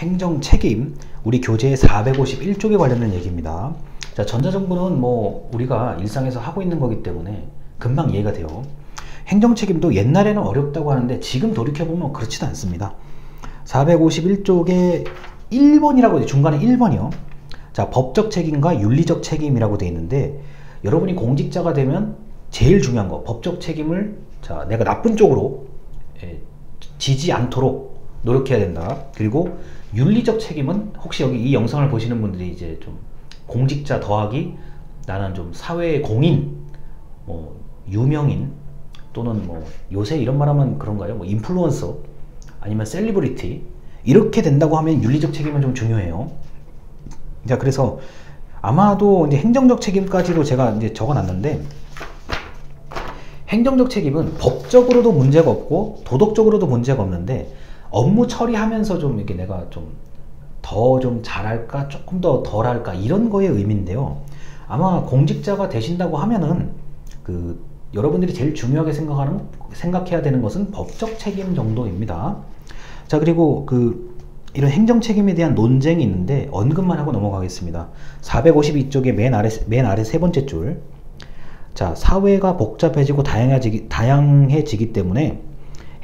행정 책임, 우리 교재 451쪽에 관련된 얘기입니다. 자, 전자정보는 뭐 우리가 일상에서 하고 있는 거기 때문에 금방 이해가 돼요. 행정 책임도 옛날에는 어렵다고 하는데 지금 돌이켜보면 그렇지도 않습니다. 451쪽에 1번이라고 중간에 1번이요. 자, 법적 책임과 윤리적 책임이라고 되어 있는데, 여러분이 공직자가 되면 제일 중요한 거, 법적 책임을 자, 내가 나쁜 쪽으로 지지 않도록 노력해야 된다. 그리고 윤리적 책임은 혹시 여기 이 영상을 보시는 분들이 이제 좀 공직자 더하기 나는 좀 사회의 공인, 뭐 유명인, 또는 뭐 요새 이런 말 하면 그런가요? 뭐 인플루언서 아니면 셀리브리티, 이렇게 된다고 하면 윤리적 책임은 좀 중요해요. 자, 그래서 아마도 이제 행정적 책임까지도 제가 이제 적어놨는데, 행정적 책임은 법적으로도 문제가 없고 도덕적으로도 문제가 없는데, 업무 처리하면서 좀 이렇게 내가 좀 더 좀 잘할까, 조금 더 덜할까, 이런 거의 의미인데요. 아마 공직자가 되신다고 하면은 여러분들이 제일 중요하게 생각해야 되는 것은 법적 책임 정도입니다. 자, 그리고 이런 행정 책임에 대한 논쟁이 있는데 언급만 하고 넘어가겠습니다. 452쪽의 맨 아래 세 번째 줄. 자, 사회가 복잡해지고 다양해지기 때문에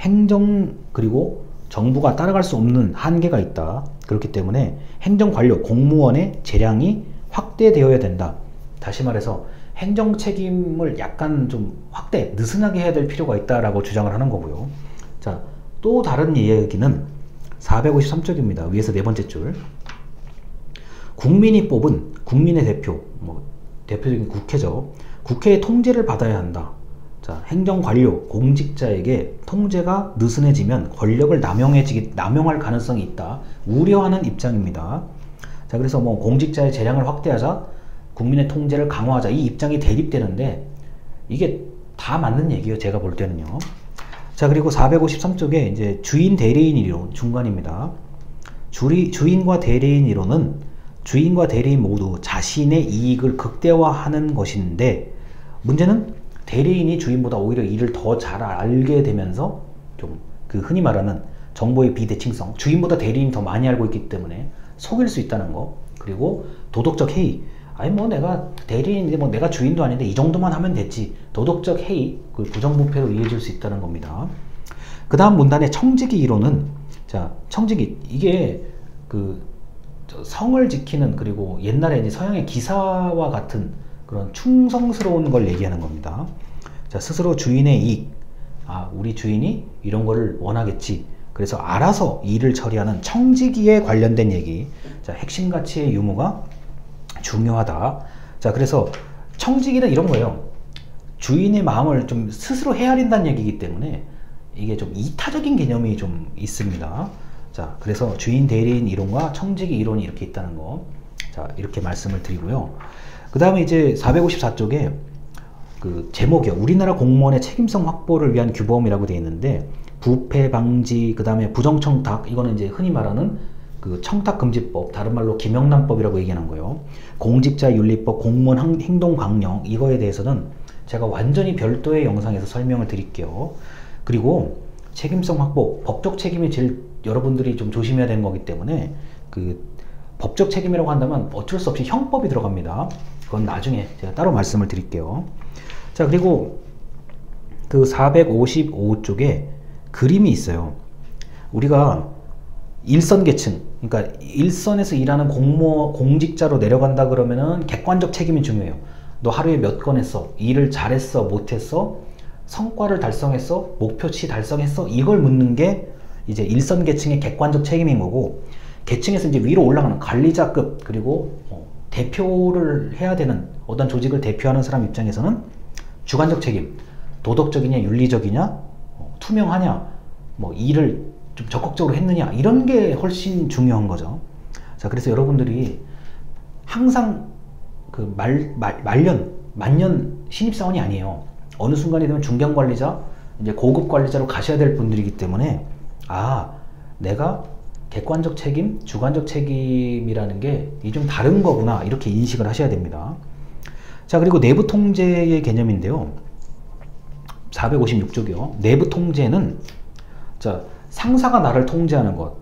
행정 그리고 정부가 따라갈 수 없는 한계가 있다. 그렇기 때문에 행정관료, 공무원의 재량이 확대되어야 된다. 다시 말해서 행정 책임을 약간 좀 느슨하게 해야 될 필요가 있다라고 주장을 하는 거고요. 자, 또 다른 얘기는 453쪽입니다. 위에서 네 번째 줄. 국민이 뽑은 국민의 대표, 뭐 대표적인 국회죠. 국회의 통제를 받아야 한다. 자, 행정관료, 공직자에게 통제가 느슨해지면 권력을 남용할 가능성이 있다. 우려하는 입장입니다. 자, 그래서 뭐 공직자의 재량을 확대하자, 국민의 통제를 강화하자, 이 입장이 대립되는데 이게 다 맞는 얘기예요. 제가 볼 때는요. 자, 그리고 453쪽에 이제 주인 대리인 이론 중간입니다. 주인과 대리인 이론은 주인과 대리인 모두 자신의 이익을 극대화하는 것인데, 문제는 대리인이 주인보다 오히려 일을 더 잘 알게 되면서 좀 흔히 말하는 정보의 비대칭성, 주인보다 대리인이 더 많이 알고 있기 때문에 속일 수 있다는 거. 그리고 도덕적 해이, 아니 뭐 내가 대리인인데 뭐 내가 주인도 아닌데 이 정도만 하면 됐지, 도덕적 해이, 부정부패로 이어질 수 있다는 겁니다. 그 다음 문단의 청지기 이론은, 자, 청지기, 이게 성을 지키는, 그리고 옛날에 이제 서양의 기사와 같은 그런 충성스러운 걸 얘기하는 겁니다. 자, 스스로 주인의 이익, 우리 주인이 이런 거를 원하겠지, 그래서 알아서 일을 처리하는 청지기에 관련된 얘기. 자, 핵심 가치의 유무가 중요하다. 자, 그래서 청지기는 이런 거예요. 주인의 마음을 좀 스스로 헤아린다는 얘기이기 때문에 이게 좀 이타적인 개념이 좀 있습니다. 자, 그래서 주인 대리인 이론과 청지기 이론이 이렇게 있다는 거. 자, 이렇게 말씀을 드리고요. 그 다음에 이제 454쪽에 제목이요. 우리나라 공무원의 책임성 확보를 위한 규범이라고 되어 있는데, 부패 방지, 그 다음에 부정청탁, 이거는 이제 흔히 말하는 청탁금지법, 다른 말로 김영란법이라고 얘기하는 거예요. 공직자윤리법, 공무원 행동강령, 이거에 대해서는 제가 완전히 별도의 영상에서 설명을 드릴게요. 그리고 책임성 확보, 법적 책임이 제일 여러분들이 좀 조심해야 되는 거기 때문에 법적 책임이라고 한다면 어쩔 수 없이 형법이 들어갑니다. 그건 나중에 제가 따로 말씀을 드릴게요. 자, 그리고 455쪽에 그림이 있어요. 우리가 일선계층, 그러니까 일선에서 일하는 공직자로 내려간다 그러면은 객관적 책임이 중요해요. 너 하루에 몇 건 했어? 일을 잘했어? 못했어? 성과를 달성했어? 목표치 달성했어? 이걸 묻는 게 이제 일선계층의 객관적 책임인 거고, 계층에서 이제 위로 올라가는 관리자급, 그리고 대표를 해야 되는 어떤 조직을 대표하는 사람 입장에서는 주관적 책임, 도덕적이냐 윤리적이냐, 투명하냐, 뭐 일을 좀 적극적으로 했느냐, 이런 게 훨씬 중요한 거죠. 자, 그래서 여러분들이 항상 만년 신입사원이 아니에요. 어느 순간이 되면 중견관리자, 이제 고급 관리자로 가셔야 될 분들이기 때문에, 내가 객관적 책임, 주관적 책임이라는 게 좀 다른 거구나, 이렇게 인식을 하셔야 됩니다. 자, 그리고 내부 통제의 개념인데요. 456쪽이요. 내부 통제는, 자, 상사가 나를 통제하는 것.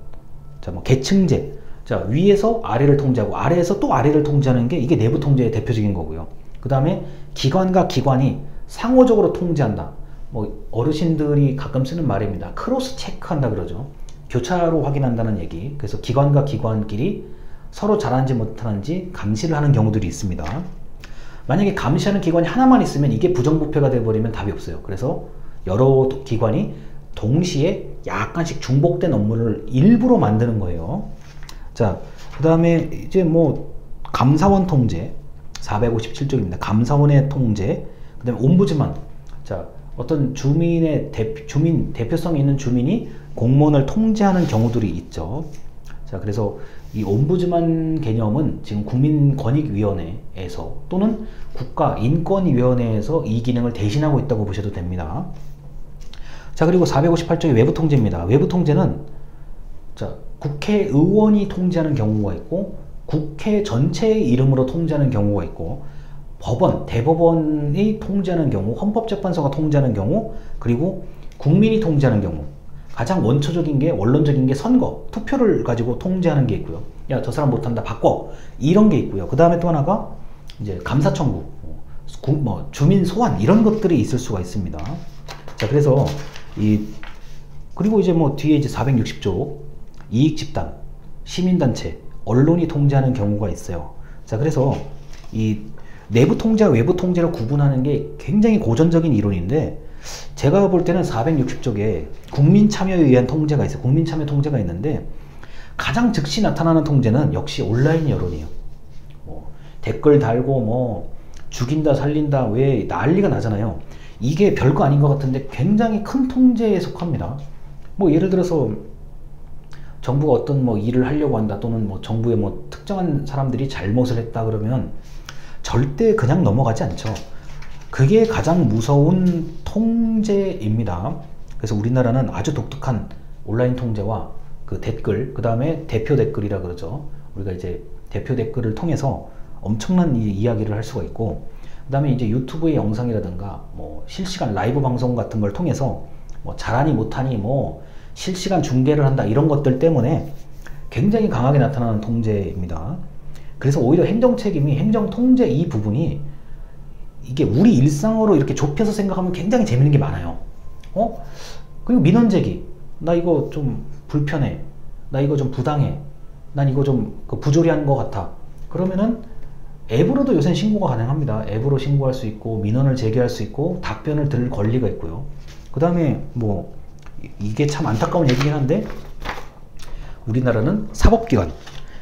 자, 뭐 계층제. 자, 위에서 아래를 통제하고 아래에서 또 아래를 통제하는 게 이게 내부 통제의 대표적인 거고요. 그 다음에 기관과 기관이 상호적으로 통제한다. 뭐 어르신들이 가끔 쓰는 말입니다. 크로스 체크한다 그러죠. 교차로 확인한다는 얘기. 그래서 기관과 기관끼리 서로 잘하는지 못하는지 감시를 하는 경우들이 있습니다. 만약에 감시하는 기관이 하나만 있으면 이게 부정부패가 되어버리면 답이 없어요. 그래서 여러 기관이 동시에 약간씩 중복된 업무를 일부러 만드는 거예요. 자, 그 다음에 이제 뭐 감사원 통제 457쪽입니다. 감사원의 통제. 그 다음에 옴부즈만. 자, 어떤 주민 대표성이 있는 주민이 공무원을 통제하는 경우들이 있죠. 자, 그래서 이 옴부즈만 개념은 지금 국민권익위원회에서 또는 국가인권위원회에서 이 기능을 대신하고 있다고 보셔도 됩니다. 자, 그리고 458쪽의 외부통제입니다. 외부통제는 자, 국회의원이 통제하는 경우가 있고 국회 전체의 이름으로 통제하는 경우가 있고 법원, 대법원이 통제하는 경우, 헌법재판소가 통제하는 경우, 그리고 국민이 통제하는 경우. 가장 원초적인 게, 원론적인 게 선거, 투표를 가지고 통제하는 게 있고요. 야, 저 사람 못한다, 바꿔. 이런 게 있고요. 그 다음에 또 하나가 이제 감사청구, 뭐 주민 소환 이런 것들이 있을 수가 있습니다. 자, 그래서 그리고 이제 뭐 뒤에 이제 460조 이익집단, 시민단체, 언론이 통제하는 경우가 있어요. 자, 그래서 이 내부 통제와 외부 통제를 구분하는 게 굉장히 고전적인 이론인데 제가 볼 때는 460쪽에 국민 참여에 의한 통제가 있어요. 국민 참여 통제가 있는데 가장 즉시 나타나는 통제는 역시 온라인 여론이에요. 뭐 댓글 달고 뭐 죽인다 살린다 왜 난리가 나잖아요. 이게 별거 아닌 것 같은데 굉장히 큰 통제에 속합니다. 뭐 예를 들어서 정부가 어떤 뭐 일을 하려고 한다 또는 뭐 정부의 뭐 특정한 사람들이 잘못을 했다 그러면 절대 그냥 넘어가지 않죠. 그게 가장 무서운 통제입니다. 그래서 우리나라는 아주 독특한 온라인 통제와 그 댓글, 그 다음에 대표 댓글이라 그러죠. 우리가 이제 대표 댓글을 통해서 엄청난 이야기를 할 수가 있고, 그 다음에 이제 유튜브의 영상이라든가 뭐 실시간 라이브 방송 같은 걸 통해서 뭐 잘하니 못하니 뭐 실시간 중계를 한다 이런 것들 때문에 굉장히 강하게 나타나는 통제입니다. 그래서 오히려 행정책임이 행정통제 이 부분이 이게 우리 일상으로 이렇게 좁혀서 생각하면 굉장히 재밌는 게 많아요. 그리고 민원제기. 나 이거 좀 불편해. 나 이거 좀 부당해. 난 이거 좀 부조리한 것 같아. 그러면은 앱으로도 요새 신고가 가능합니다. 앱으로 신고할 수 있고 민원을 제기할 수 있고 답변을 들을 권리가 있고요. 그 다음에 뭐 이게 참 안타까운 얘기긴 한데 우리나라는 사법기관.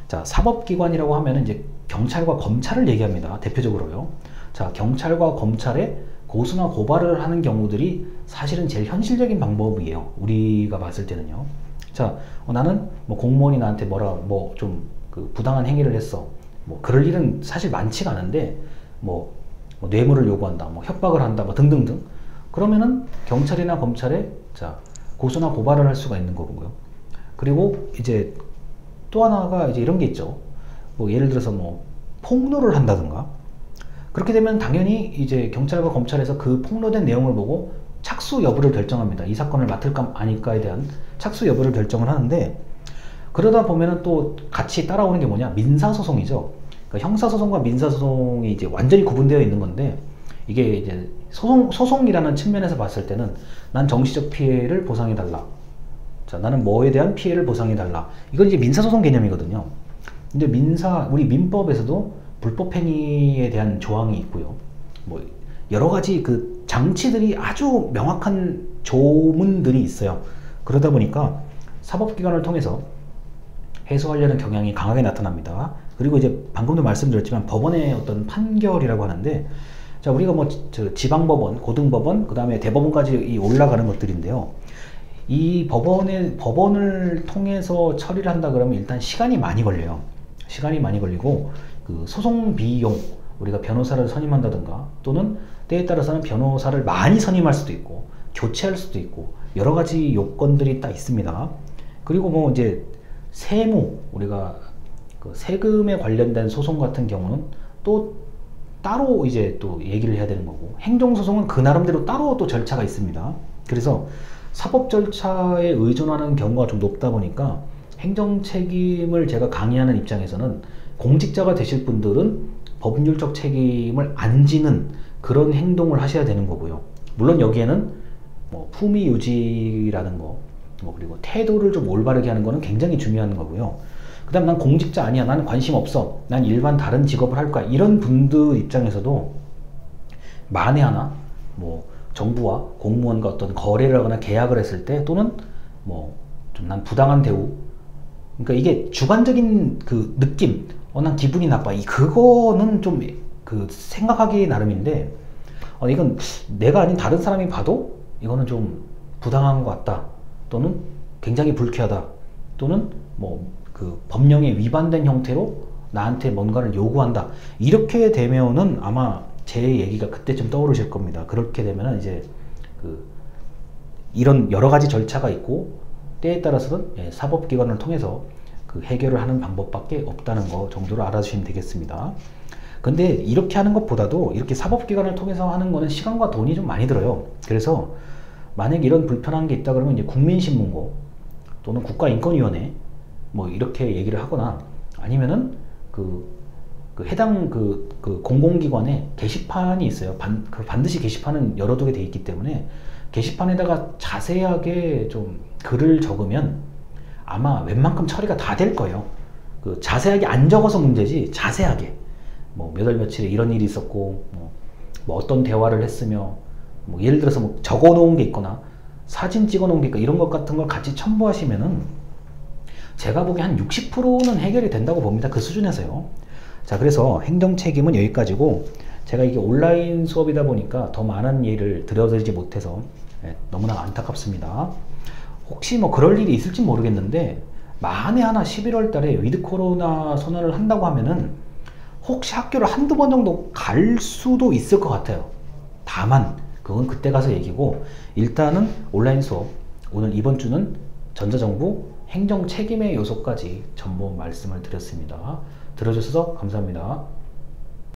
자, 사법기관이라고 하면 이제 경찰과 검찰을 얘기합니다. 대표적으로요. 자, 경찰과 검찰에 고소나 고발을 하는 경우들이 사실은 제일 현실적인 방법이에요. 우리가 봤을 때는요. 자, 나는 뭐 공무원이 나한테 뭐 좀 그 부당한 행위를 했어. 뭐 그럴 일은 사실 많지가 않은데 뭐 뇌물을 요구한다, 뭐 협박을 한다, 뭐 등등등. 그러면은 경찰이나 검찰에 자 고소나 고발을 할 수가 있는 거고요. 그리고 이제 또 하나가 이제 이런 게 있죠. 뭐 예를 들어서 뭐 폭로를 한다든가. 그렇게 되면 당연히 이제 경찰과 검찰에서 그 폭로된 내용을 보고 착수 여부를 결정합니다. 이 사건을 맡을까 아닐까에 대한 착수 여부를 결정을 하는데, 그러다 보면은 또 같이 따라오는 게 뭐냐? 민사소송이죠. 그러니까 형사소송과 민사소송이 이제 완전히 구분되어 있는 건데, 이게 이제 소송이라는 측면에서 봤을 때는 난 정치적 피해를 보상해달라. 자, 나는 뭐에 대한 피해를 보상해달라. 이건 이제 민사소송 개념이거든요. 근데 우리 민법에서도 불법행위에 대한 조항이 있고요. 뭐 여러 가지 그 장치들이 아주 명확한 조문들이 있어요. 그러다 보니까 사법기관을 통해서 해소하려는 경향이 강하게 나타납니다. 그리고 이제 방금도 말씀드렸지만 법원의 어떤 판결이라고 하는데, 자, 우리가 뭐 지방법원, 고등법원, 그 다음에 대법원까지 올라가는 것들인데요. 이 법원을 통해서 처리를 한다 그러면 일단 시간이 많이 걸려요. 시간이 많이 걸리고 그 소송 비용, 우리가 변호사를 선임한다든가 또는 때에 따라서는 변호사를 많이 선임할 수도 있고 교체할 수도 있고 여러 가지 요건들이 딱 있습니다. 그리고 뭐 이제 세무, 우리가 그 세금에 관련된 소송 같은 경우는 또 따로 이제 또 얘기를 해야 되는 거고, 행정소송은 그 나름대로 따로 또 절차가 있습니다. 그래서 사법 절차에 의존하는 경우가 좀 높다 보니까 행정 책임을 제가 강의하는 입장에서는 공직자가 되실 분들은 법률적 책임을 안 지는 그런 행동을 하셔야 되는 거고요. 물론 여기에는 뭐 품위 유지라는 거, 그리고 태도를 좀 올바르게 하는 거는 굉장히 중요한 거고요. 그 다음 난 공직자 아니야, 난 관심 없어, 난 일반 다른 직업을 할 거야, 이런 분들 입장에서도 만에 하나 뭐 정부와 공무원과 어떤 거래를 하거나 계약을 했을 때, 또는 뭐 좀 난 부당한 대우, 그러니까 이게 주관적인 그 느낌, 난 기분이 나빠, 그거는 좀 그 생각하기 나름인데, 이건 내가 아닌 다른 사람이 봐도 이거는 좀 부당한 것 같다, 또는 굉장히 불쾌하다, 또는 뭐 그 법령에 위반된 형태로 나한테 뭔가를 요구한다, 이렇게 되면은 아마 제 얘기가 그때쯤 떠오르실 겁니다. 그렇게 되면은 이제 그 이런 여러 가지 절차가 있고, 때에 따라서는 사법기관을 통해서 그 해결을 하는 방법밖에 없다는 거 정도로 알아주시면 되겠습니다. 근데 이렇게 하는 것보다도 이렇게 사법기관을 통해서 하는 거는 시간과 돈이 좀 많이 들어요. 그래서 만약 이런 불편한 게 있다 그러면 이제 국민신문고 또는 국가인권위원회 뭐 이렇게 얘기를 하거나, 아니면은 그 해당 공공기관에 게시판이 있어요. 반드시 게시판은 열어두게 돼 있기 때문에 게시판에다가 자세하게 좀 글을 적으면 아마 웬만큼 처리가 다 될 거예요. 자세하게 안 적어서 문제지, 자세하게 뭐 몇 월 며칠에 이런 일이 있었고, 뭐 어떤 대화를 했으며, 뭐 예를 들어서 뭐 적어 놓은 게 있거나 사진 찍어 놓은 게 있거나 이런 것 같은 걸 같이 첨부하시면은 제가 보기에 한 60%는 해결이 된다고 봅니다. 그 수준에서요. 자, 그래서 행정 책임은 여기까지고, 제가 이게 온라인 수업이다 보니까 더 많은 예를 들어드리지 못해서 너무나 안타깝습니다. 혹시 뭐 그럴 일이 있을지 모르겠는데, 만에 하나 11월 달에 위드 코로나 선언을 한다고 하면은 혹시 학교를 한두 번 정도 갈 수도 있을 것 같아요. 다만 그건 그때 가서 얘기고, 일단은 온라인 수업, 오늘 이번 주는 전자정부 행정 책임의 요소까지 전부 말씀을 드렸습니다. 들어주셔서 감사합니다.